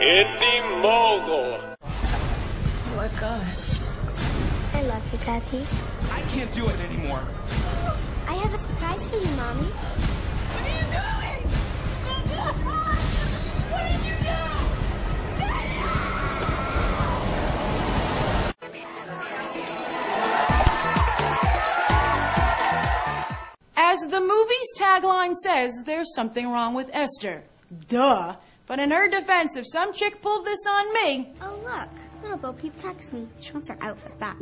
Indie Mogul. Oh my God. I love you, Daddy. I can't do it anymore. I have a surprise for you, Mommy. What are you doing? What did you do? As the movie's tagline says, there's something wrong with Esther. Duh. But in her defense, if some chick pulled this on me... Oh, look. Little Bo Peep texts me. She wants her outfit back.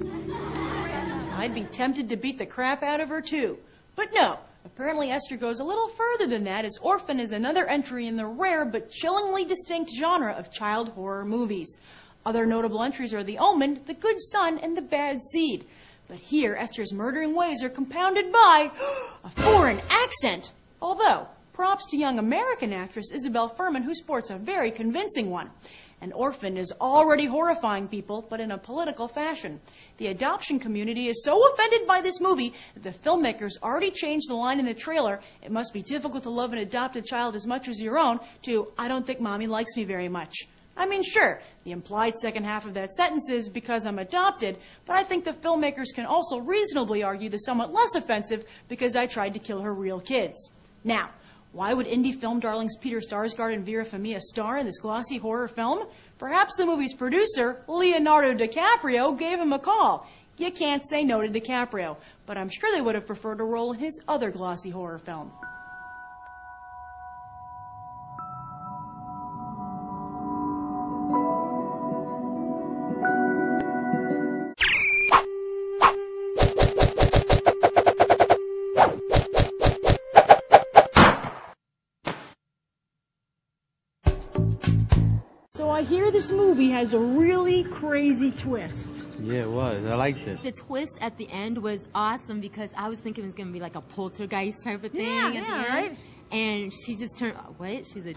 I'd be tempted to beat the crap out of her, too. But no. Apparently Esther goes a little further than that, as Orphan is another entry in the rare but chillingly distinct genre of child horror movies. Other notable entries are The Omen, The Good Son, and The Bad Seed. But here, Esther's murdering ways are compounded by a foreign accent. Although, props to young American actress Isabelle Fuhrman, who sports a very convincing one. An Orphan is already horrifying people, but in a political fashion. The adoption community is so offended by this movie that the filmmakers already changed the line in the trailer, "It must be difficult to love an adopted child as much as your own," to "I don't think Mommy likes me very much." I mean, sure, the implied second half of that sentence is because I'm adopted, but I think the filmmakers can also reasonably argue the somewhat less offensive because I tried to kill her real kids. Now, why would indie film darlings Peter Sarsgaard and Vera star in this glossy horror film? Perhaps the movie's producer, Leonardo DiCaprio, gave him a call. You can't say no to DiCaprio, but I'm sure they would have preferred a role in his other glossy horror film. So I hear this movie has a really crazy twist. Yeah, it was. I liked it. The twist at the end was awesome because I was thinking it was going to be like a poltergeist type of thing at the end. Right? And she just turned, what? She's a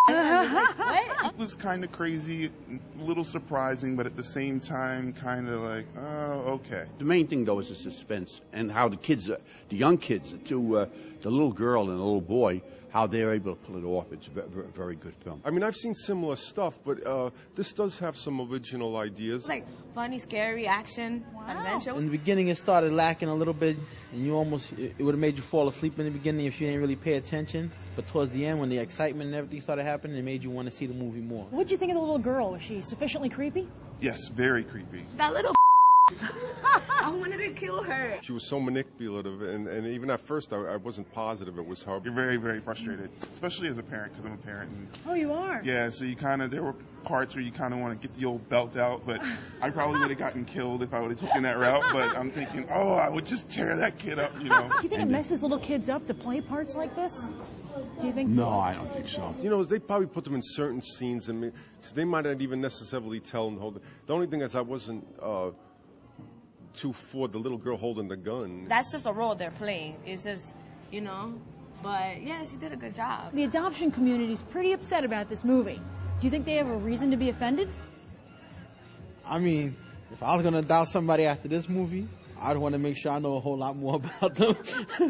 It was kind of crazy, a little surprising, but at the same time, kind of like, oh, okay. The main thing, though, is the suspense and how the kids, the young kids, the little girl and the little boy, how they're able to pull it off. It's a very good film. I mean, I've seen similar stuff, but this does have some original ideas. Like funny, scary action, adventure. In the beginning, it started lacking a little bit, and it would have made you fall asleep in the beginning if you didn't really pay attention. But towards the end, when the excitement and everything started happening, it made you want to see the movie more. What did you think of the little girl? Was she sufficiently creepy? Yes, very creepy. That little I wanted to kill her. She was so manipulative, and even at first I wasn't positive it was her. You're very, very frustrated, especially as a parent, because I'm a parent. And, Oh, you are? yeah, so there were parts where you kind of want to get the old belt out, but I probably would have gotten killed if I would have taken that route, but I'm thinking, oh, I would just tear that kid up, you know. Do you think it messes little kids up to play parts like this? Do you think so? No, I don't think so. You know, they probably put them in certain scenes, and so they might not even necessarily tell them to hold it. The only thing is I wasn't too for the little girl holding the gun. That's just a role they're playing. It's just, you know, but yeah, she did a good job. The adoption community's pretty upset about this movie. Do you think they have a reason to be offended? I mean, if I was going to adopt somebody after this movie, I'd want to make sure I know a whole lot more about them.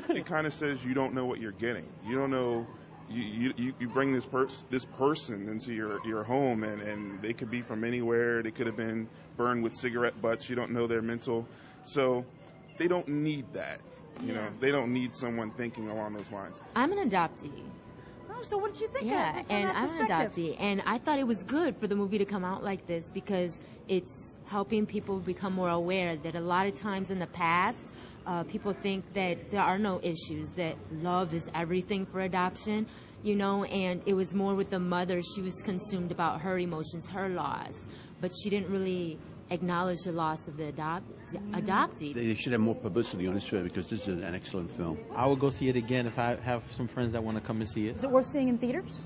It kind of says you don't know what you're getting. You don't know. You bring this person into your home, and they could be from anywhere. They could have been burned with cigarette butts. You don't know their mental. So they don't need that. You know, they don't need someone thinking along those lines. I'm an adoptee. Oh, so what did you think Yeah, of and that I'm an perspective? adoptee. And I thought it was good for the movie to come out like this because it's helping people become more aware that a lot of times in the past, people think that there are no issues, that love is everything for adoption, you know, and it was more with the mother. She was consumed about her emotions, her loss, but she didn't really acknowledge the loss of the adoptee. They should have more publicity on this film because this is an excellent film. I would go see it again if I have some friends that want to come and see it. Is it worth seeing in theaters?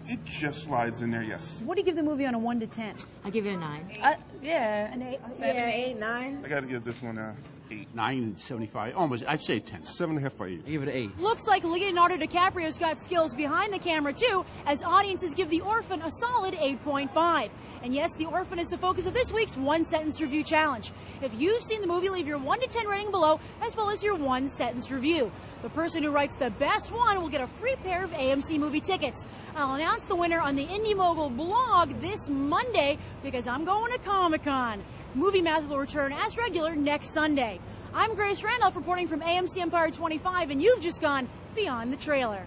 It just slides in there, yes. What do you give the movie on a 1 to 10? I give it a 9. Yeah. An 8. 7, 8, 9. I got to give this one a 9.75, almost. I'd say 10. 7.5 for 8. I give it an 8. Looks like Leonardo DiCaprio's got skills behind the camera, too, as audiences give The Orphan a solid 8.5. And yes, The Orphan is the focus of this week's one-sentence review challenge. If you've seen the movie, leave your 1 to 10 rating below, as well as your one-sentence review. The person who writes the best one will get a free pair of AMC movie tickets. I'll announce the winner on the Indie Mogul blog this Monday, because I'm going to Comic-Con. Movie Math will return as regular next Sunday. I'm Grace Randolph reporting from AMC Empire 25, and you've just gone beyond the trailer.